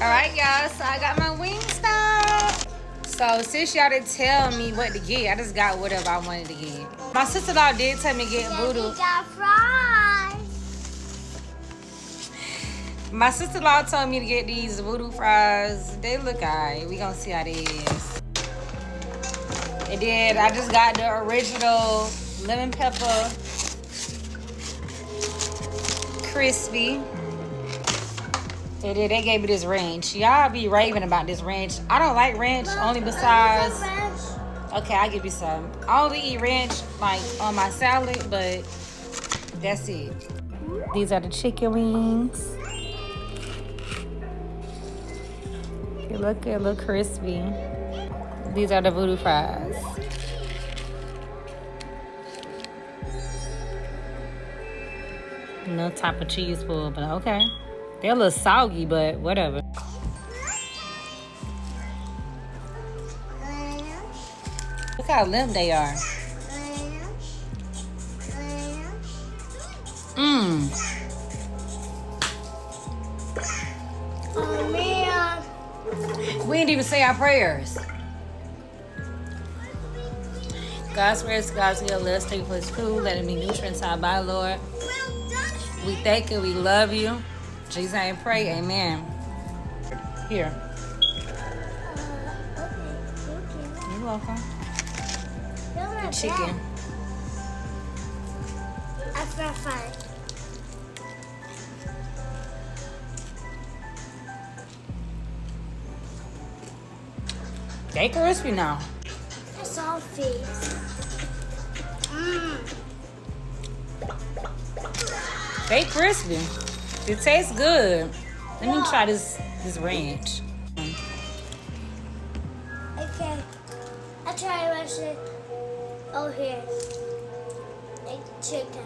Alright, y'all. So I got my Wingstop. So since y'all didn't tell me what to get, I just got whatever I wanted to get. My sister-in-law did tell me to get Voodoo. We got fries. My sister-in-law told me to get these Voodoo fries. They look alright. We gonna see how they is. And then I just got the original lemon pepper crispy. And then they gave me this ranch. Y'all be raving about this ranch. I don't like ranch, only besides... Okay, I'll give you some. I only eat ranch like on my salad, but that's it. These are the chicken wings. They look good, look crispy. These are the Voodoo fries. No type of cheese pull, but okay. They're a little soggy, but whatever. Look how limp they are. Mmm. Oh, man. We didn't even say our prayers. God's prayers, God's will, let us take for his food, let it be nutrients our by, Lord. We thank you, we love you. In Jesus' name pray, amen. Here. Okay. You're welcome. The Chicken. I feel fine. They crispy now. It's all fish. Mmm. They crispy. It tastes good. Let me try this ranch. Okay. I try rushing. Oh, here. Like chicken.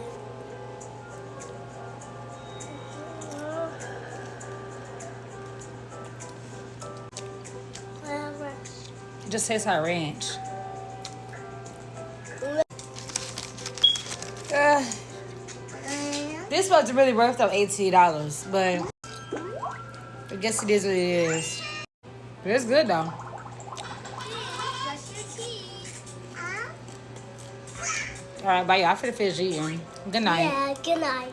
Whatever. It just tastes like ranch. This was really worth up $18, but I guess it is what it is. But it's good though. All right, bye y'all. I finna finish eating. Good night. Yeah, good night.